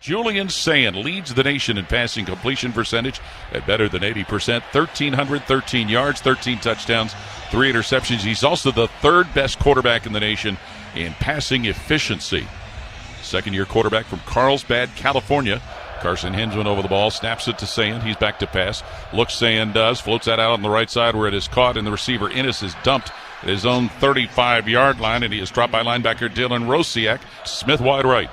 Julian Sayin leads the nation in passing completion percentage at better than 80%. 1,313 yards, 13 touchdowns, 3 interceptions. He's also the third best quarterback in the nation in passing efficiency. Second-year quarterback from Carlsbad, California. Carson Hinzman over the ball, snaps it to Sayin. He's back to pass. Looks Sayin does, floats that out on the right side where it is caught, and the receiver Innes is dumped at his own 35-yard line, and he is dropped by linebacker Dylan Rosiak. Smith wide right,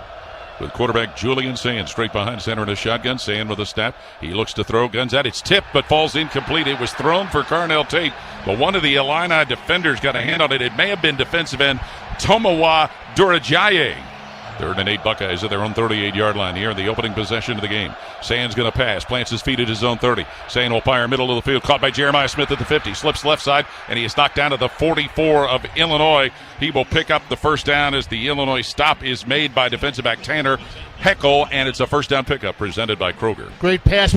with quarterback Julian Sayin straight behind center in a shotgun. Sayin with a snap. He looks to throw. Guns out. It's tipped, but falls incomplete. It was thrown for Carnell Tate, but one of the Illini defenders got a hand on it. It may have been defensive end Tomawa Durajaye. 3rd and 8 Buckeyes at their own 38-yard line here in the opening possession of the game. Sayin's going to pass, plants his feet at his own 30. Sayin will fire middle of the field, caught by Jeremiah Smith at the 50, slips left side, and he is knocked down to the 44 of Illinois. He will pick up the first down as the Illinois stop is made by defensive back Tanner Heckel, and it's a first down pickup presented by Kroger. Great pass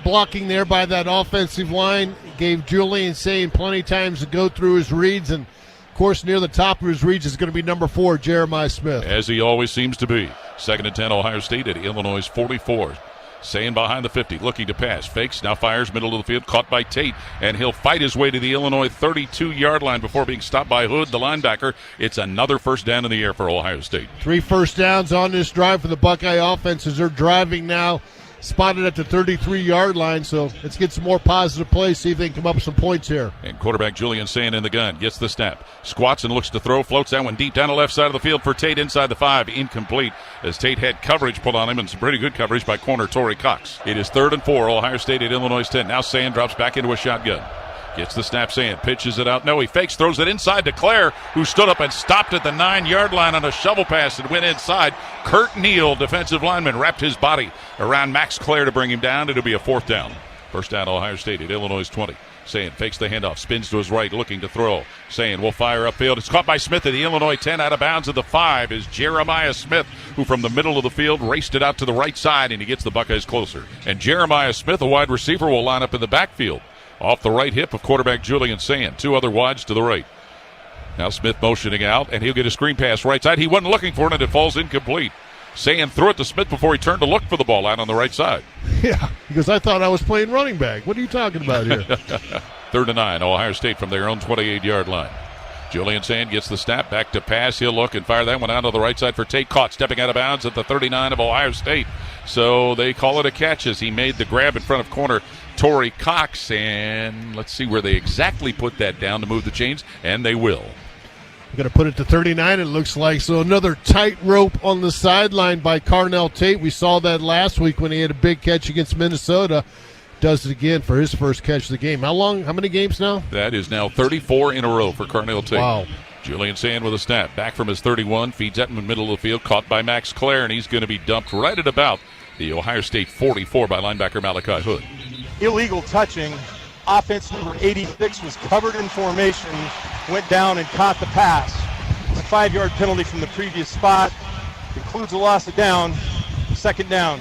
blocking there by that offensive line. Gave Julian Sayin plenty of times to go through his reads, and of course, near the top of his reach is going to be number 4, Jeremiah Smith. As he always seems to be. 2nd and 10, Ohio State at Illinois' 44. Sayin behind the 50, looking to pass. Fakes, now fires, middle of the field, caught by Tate. And he'll fight his way to the Illinois 32-yard line before being stopped by Hood, the linebacker. It's another first down in the air for Ohio State. 3 first downs on this drive for the Buckeye offense as they're driving now. Spotted at the 33-yard line, so let's get some more positive plays, see if they can come up with some points here. And quarterback Julian Sayin in the gun, gets the snap, squats and looks to throw, floats that one deep down the left side of the field for Tate inside the 5, incomplete, as Tate had coverage put on him, and some pretty good coverage by corner Torrey Cox. It is 3rd and 4, Ohio State at Illinois' 10. Now Sayin drops back into a shotgun. Gets the snap, Sayin pitches it out. No, he fakes, throws it inside to Clare, who stood up and stopped at the 9-yard line on a shovel pass and went inside. Kurt Neal, defensive lineman, wrapped his body around Max Clare to bring him down. It'll be a 4th down. First down, Ohio State at Illinois' 20. Sayin fakes the handoff, spins to his right, looking to throw. Sayin will fire upfield. It's caught by Smith at the Illinois 10. Out of bounds at the 5 is Jeremiah Smith, who from the middle of the field raced it out to the right side, and he gets the Buckeyes closer. And Jeremiah Smith, a wide receiver, will line up in the backfield. Off the right hip of quarterback Julian Sayin. 2 other wides to the right. Now Smith motioning out, and he'll get a screen pass right side. He wasn't looking for it, and it falls incomplete. Sayin threw it to Smith before he turned to look for the ball out on the right side. Yeah, because I thought I was playing running back. What are you talking about here? 3rd and 9, Ohio State from their own 28-yard line. Julian Syan gets the snap, back to pass. He'll look and fire that one out to the right side for Tate. Caught, stepping out of bounds at the 39 of Ohio State. So they call it a catch as he made the grab in front of corner Torrey Cox. And let's see where they exactly put that down to move the chains, and they will. We're going to put it to 39, it looks like. So another tightrope on the sideline by Carnell Tate. We saw that last week when he had a big catch against Minnesota. Does it again for his first catch of the game. How many games now? That is now 34 in a row for Carnell Tate. Wow. Julian Syan with a snap. Back from his 31. Feeds that in the middle of the field. Caught by Max Clare, and he's going to be dumped right at about the Ohio State 44 by linebacker Malachi Hood. Illegal touching. Offense number 86 was covered in formation. Went down and caught the pass. It's a 5-yard penalty from the previous spot. Includes a loss of down. 2nd down.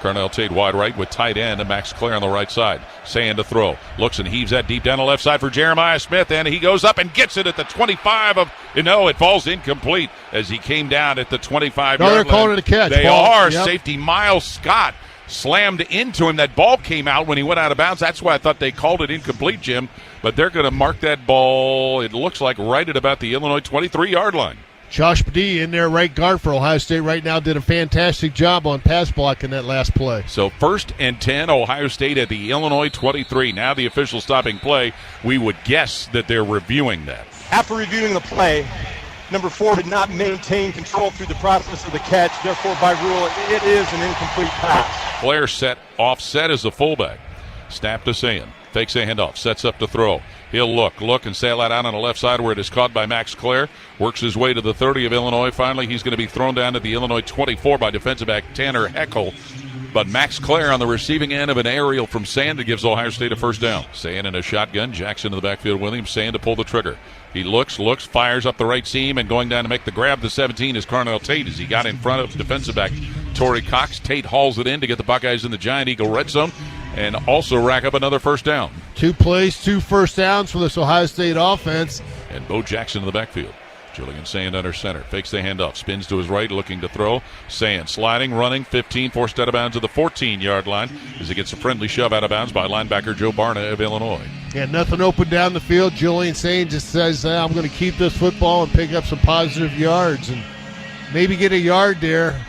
Carnell Tate wide right with tight end and Max Clare on the right side. Syan to throw. Looks and heaves that deep down the left side for Jeremiah Smith, and he goes up and gets it at the 25 of, it falls incomplete as he came down at the 25-yard line. They're calling it a catch. They are. Yep. Safety Miles Scott slammed into him. That ball came out when he went out of bounds. That's why I thought they called it incomplete, Jim. But they're going to mark that ball, it looks like, right at about the Illinois 23-yard line. Josh Padilla in there, right guard for Ohio State right now, did a fantastic job on pass blocking that last play. So 1st and 10, Ohio State at the Illinois 23. Now the official stopping play. We would guess that they're reviewing that. After reviewing the play, number 4 did not maintain control through the process of the catch. Therefore, by rule, it is an incomplete pass. Clare set offset as a fullback. Snap to Syan. Fakes a handoff. Sets up to throw. He'll look, and sail that out on the left side where it is caught by Max Clare. Works his way to the 30 of Illinois. Finally, he's going to be thrown down to the Illinois 24 by defensive back Tanner Heckel. But Max Clare on the receiving end of an aerial from Sand that gives Ohio State a first down. Sand in a shotgun. Jackson in the backfield with him. Sand to pull the trigger. He looks, fires up the right seam, and going down to make the grab. The 17 is Carnell Tate as he got in front of defensive back Torrey Cox. Tate hauls it in to get the Buckeyes in the Giant Eagle red zone and also rack up another first down. 2 plays, 2 first downs for this Ohio State offense. And Bo Jackson in the backfield. Julian Sayin under center. Fakes the handoff. Spins to his right, looking to throw. Sayin sliding, running, 15, forced out of bounds at the 14-yard line as he gets a friendly shove out of bounds by linebacker Joe Barna of Illinois. Yeah, nothing open down the field. Julian Sayin just says, I'm going to keep this football and pick up some positive yards and maybe get a yard there.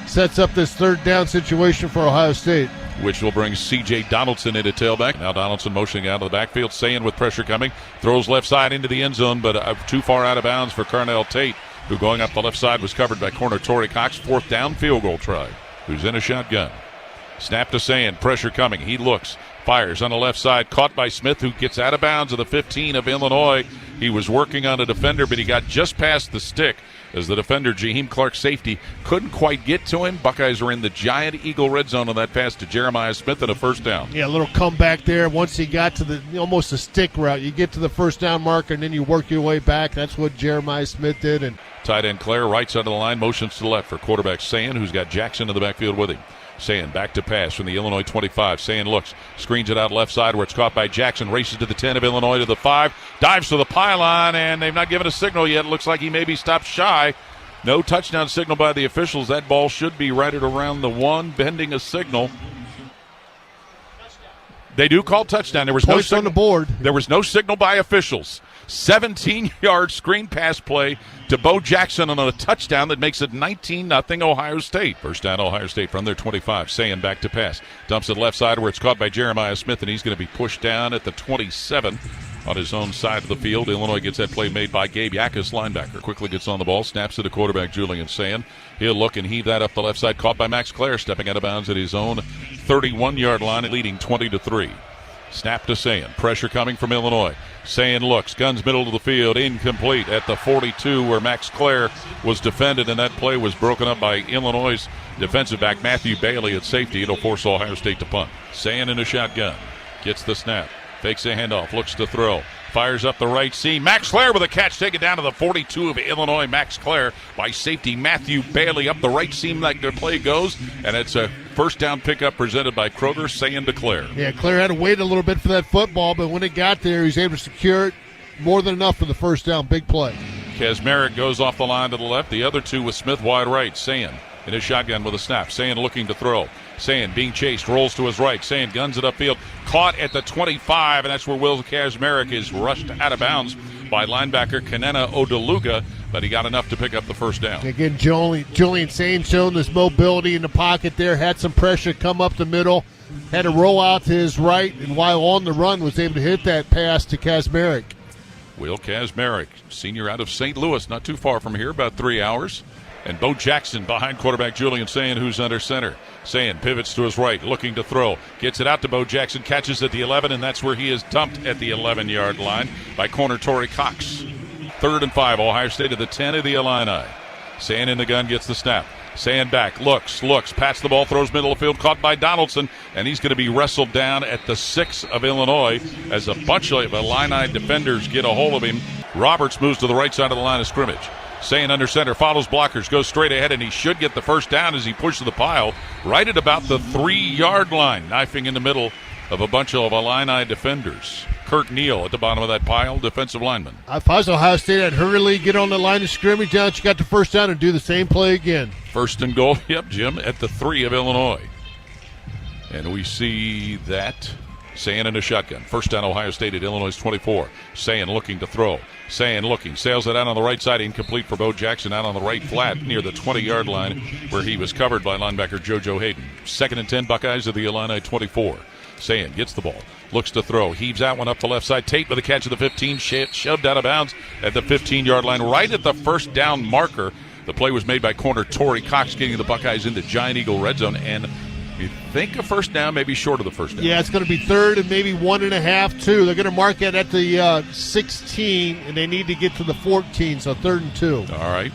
Sets up this third down situation for Ohio State. Which will bring C.J. Donaldson into tailback. Now Donaldson motioning out of the backfield. Sayin with pressure coming. Throws left side into the end zone, but too far out of bounds for Carnell Tate, who going up the left side was covered by corner Torrey Cox. Fourth down field goal try. Who's in a shotgun. Snap to Sayin. Pressure coming. He looks. Fires on the left side. Caught by Smith, who gets out of bounds of the 15 of Illinois. He was working on a defender, but he got just past the stick as the defender, Jaheim Clark, safety, couldn't quite get to him. Buckeyes are in the giant eagle red zone on that pass to Jeremiah Smith and a first down. Yeah, a little comeback there. Once he got to the almost a stick route, you get to the first down marker and then you work your way back. That's what Jeremiah Smith did. And tight end Clare, right side of the line, motions to the left for quarterback Sayin, who's got Jackson in the backfield with him. Sayin back to pass from the Illinois 25. Sayin looks, screens it out left side where it's caught by Jackson, races to the 10 of Illinois to the 5, dives to the pylon, and they've not given a signal yet. It looks like he maybe stopped shy. No touchdown signal by the officials. That ball should be right at around the 1, bending a signal. They do call touchdown. There was no signal on the board. There was no signal by officials. 17-yard screen pass play to Bo Jackson on a touchdown that makes it 19-0 Ohio State. First down Ohio State from their 25. Sayin back to pass. Dumps it left side where it's caught by Jeremiah Smith, and he's going to be pushed down at the 27 on his own side of the field. Illinois gets that play made by Gabe Yakus, linebacker. Quickly gets on the ball, snaps to the quarterback Julian Sayin. He'll look and heave that up the left side, caught by Max Clare, stepping out of bounds at his own 31-yard line, leading 20-3. Snap to Sayin. Pressure coming from Illinois. Sayin looks, guns middle of the field, incomplete at the 42 where Max Clare was defended, and that play was broken up by Illinois' defensive back Matthew Bailey at safety. It'll force Ohio State to punt. Sayin in a shotgun. Gets the snap. Fakes a handoff. Looks to throw. Fires up the right seam. Max Clare with a catch taken down to the 42 of Illinois. Max Clare by safety Matthew Bailey up the right seam like the play goes. And it's a first down pickup presented by Kroger. Sayin to Clare. Yeah, Clare had to wait a little bit for that football, but when it got there, he was able to secure it more than enough for the first down. Big play. Kazmarek goes off the line to the left. The other two with Smith wide right. Sayin in his shotgun with a snap. Sayin looking to throw. Sayin being chased, rolls to his right. Sayin guns it upfield, caught at the 25, and that's where Will Kazmarek is rushed out of bounds by linebacker Kenena Odeluga, but he got enough to pick up the first down. Again, Julian Sayin showing this mobility in the pocket there, had some pressure come up the middle, had to roll out to his right, and while on the run was able to hit that pass to Kazmarek. Will Kazmarek, senior out of St. Louis, not too far from here, about 3 hours. And Bo Jackson behind quarterback Julian Sayin, who's under center. Sayin pivots to his right, looking to throw. Gets it out to Bo Jackson, catches at the 11, and that's where he is dumped at the 11-yard line by corner Torrey Cox. 3rd and 5, Ohio State at the 10 of the Illini. Sayin in the gun, gets the snap. Sayin back, looks, pats the ball, throws middle of the field, caught by Donaldson, and he's going to be wrestled down at the 6 of Illinois as a bunch of Illini defenders get a hold of him. Roberts moves to the right side of the line of scrimmage. Sayin under center, follows blockers, goes straight ahead, and he should get the first down as he pushes the pile right at about the 3-yard line, knifing in the middle of a bunch of Illini defenders. Kirk Neal at the bottom of that pile, defensive lineman. If I was Ohio State, I'd hurriedly get on the line of scrimmage now that you got the first down and do the same play again. First and goal, yep, Jim, at the 3 of Illinois. And we see that Sayin in a shotgun. First down, Ohio State at Illinois' 24. Sayin looking to throw. Sayin looking, sails it out on the right side, incomplete for Bo Jackson out on the right flat near the 20-yard line where he was covered by linebacker JoJo Hayden. 2nd and 10, Buckeyes at the Illini 24. Sayin gets the ball, looks to throw, heaves out one up the left side. Tate with a catch of the 15, shoved out of bounds at the 15-yard line, right at the first down marker. The play was made by corner Torrey Cox, getting the Buckeyes into Giant Eagle red zone, and you think a first down, maybe short of the first down. Yeah, it's going to be 3rd and maybe 1.5, 2. They're going to mark it at the 16, and they need to get to the 14, so 3rd and 2. All right.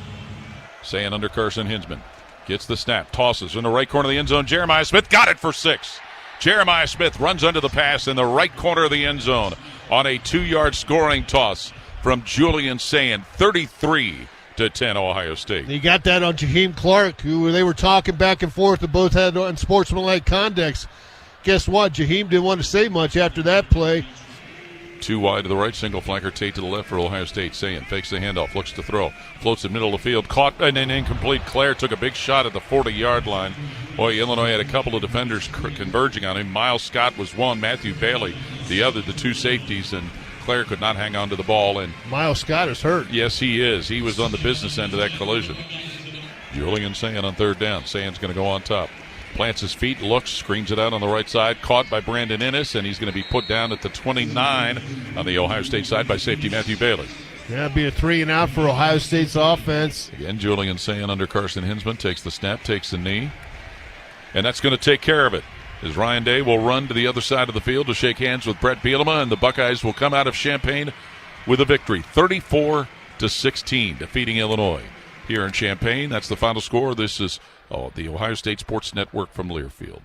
Sayin under Carson Hinsman. Gets the snap, tosses in the right corner of the end zone. Jeremiah Smith got it for 6. Jeremiah Smith runs under the pass in the right corner of the end zone on a 2-yard scoring toss from Julian Sayin, 33-10 Ohio State. You got that on Jaheim Clark, who they were talking back and forth. They both had unsportsmanlike conduct. Guess what? Jaheim didn't want to say much after that play. Two wide to the right, single flanker, Tate to the left for Ohio State. Sayin fakes the handoff, looks to throw, floats the middle of the field, caught and then incomplete. Clare took a big shot at the 40-yard line. Boy, Illinois had a couple of defenders converging on him. Miles Scott was one, Matthew Bailey the other, the two safeties, and Clare could not hang on to the ball. And Miles Scott is hurt. Yes, he is. He was on the business end of that collision. Julian Sayin on third down. Sayin's going to go on top. Plants his feet, looks, screens it out on the right side. Caught by Brandon Ennis, and he's going to be put down at the 29 on the Ohio State side by safety Matthew Bailey. Yeah, it'll be a 3-and-out for Ohio State's offense. Again, Julian Sayin under Carson Hinsman takes the snap, takes the knee, and that's going to take care of it. As Ryan Day will run to the other side of the field to shake hands with Brett Bielema, and the Buckeyes will come out of Champaign with a victory, 34-16, defeating Illinois. Here in Champaign, that's the final score. This is the Ohio State Sports Network from Learfield.